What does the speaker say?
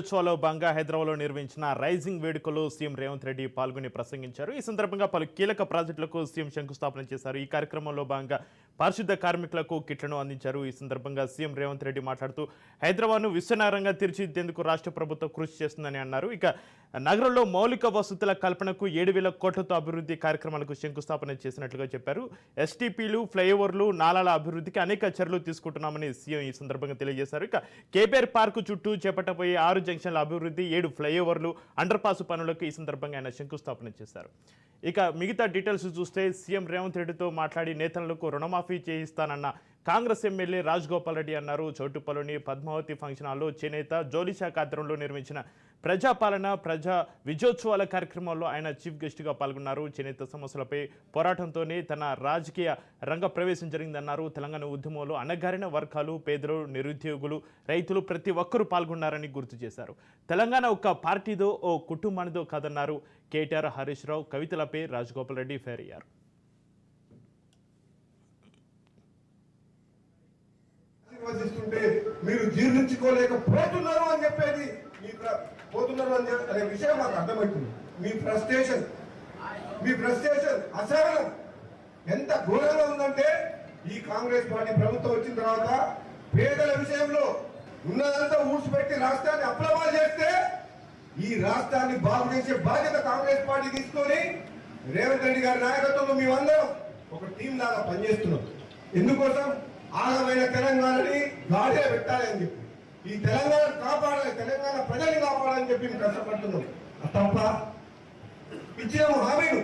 ఉత్సవాల్లో భాగంగా హైదరాబాద్లో నిర్వహించిన రైజింగ్ వేడుకలో సీఎం రేవంత్ రెడ్డి పాల్గొని ప్రసంగించారు. ఈ సందర్భంగా పలు కీలక ప్రాజెక్టులకు సీఎం శంకుస్థాపన చేశారు. ఈ కార్యక్రమంలో భాగంగా పారిశుద్ధ కార్మికులకు కిట్లను అందించారు. ఈ సందర్భంగా సీఎం రేవంత్ రెడ్డి మాట్లాడుతూ హైదరాబాద్ను విశ్వనగరంగా తీర్చిదిద్దేందుకు రాష్ట్ర ప్రభుత్వం కృషి చేస్తుందని అన్నారు. ఇక నగరంలో మౌలిక వసతుల కల్పనకు 7,000 కోట్లతో అభివృద్ధి కార్యక్రమాలకు శంకుస్థాపన చేసినట్లుగా చెప్పారు. ఎస్టీపీలు, ఫ్లైఓవర్లు, నాలాల అభివృద్ధికి అనేక చర్యలు తీసుకుంటున్నామని సీఎం ఈ సందర్భంగా తెలియజేశారు. ఇక కేబీఆర్ పార్కు చుట్టూ చేపట్టబోయే 6 జంక్షన్ల అభివృద్ధి, 7 ఫ్లైఓవర్లు, అండర్ పాస్ పనులకు ఈ సందర్భంగా ఆయన శంకుస్థాపన చేశారు. ఇక మిగతా డీటెయిల్స్ చూస్తే సీఎం రేవంత్ రెడ్డితో మాట్లాడి నేతలకు రుణమాఫీ చేయిస్తానన్న కాంగ్రెస్ ఎమ్మెల్యే రాజగోపాల్ రెడ్డి అన్నారు. చౌటుప్పలోని పద్మావతి ఫంక్షన్ హాల్లో చేనేత జౌలి శాఖ ఆధ్వర్యంలో నిర్మించిన ప్రజాపాలన ప్రజా విజయోత్సవాల కార్యక్రమంలో ఆయన చీఫ్ గెస్ట్గా పాల్గొన్నారు. చేనేత సమస్యలపై పోరాటంతోనే తన రాజకీయ రంగ ప్రవేశం జరిగిందన్నారు. తెలంగాణ ఉద్యమంలో అణగారిన వర్గాలు, పేదలు, నిరుద్యోగులు, రైతులు ప్రతి ఒక్కరూ పాల్గొన్నారని గుర్తు చేశారు. తెలంగాణ ఒక పార్టీదో ఓ కుటుంబానిదో కాదన్నారు. కేటీఆర్, హరీష్ రావు కవితలపై రాజగోపాల్ రెడ్డి ఫైర్ అయ్యారు. మీరు జీర్ణించుకోలేకపోతున్నారు అని చెప్పేది పోతున్నారు అనే విషయం మాకు అర్థమవుతుంది. మీ ఫ్రస్ట్రేషన్ అసహనం ఎంత ఘోరంగా ఉందంటే, ఈ కాంగ్రెస్ పార్టీ ప్రభుత్వం వచ్చిన తర్వాత పేదల విషయంలో ఉన్నదంతా ఊడ్చిపెట్టి రాష్ట్రాన్ని అప్లమాలు చేస్తే ఈ రాష్ట్రాన్ని బాగు చేసే బాధ్యత కాంగ్రెస్ పార్టీ తీసుకొని రేవంత్ రెడ్డి గారి నాయకత్వంలో మేమందరం ఒక టీం లాగా పనిచేస్తున్నాం. ఎందుకోసం? ఆగమైన తెలంగాణని గాడిలో పెట్టాలి అని చెప్పి, ఈ తెలంగాణ కాపాడాలి, తెలంగాణ ప్రజల్ని కాపాడాలని చెప్పి మేము కష్టపడుతున్నాం. తప్ప ఇచ్చిన హామీలు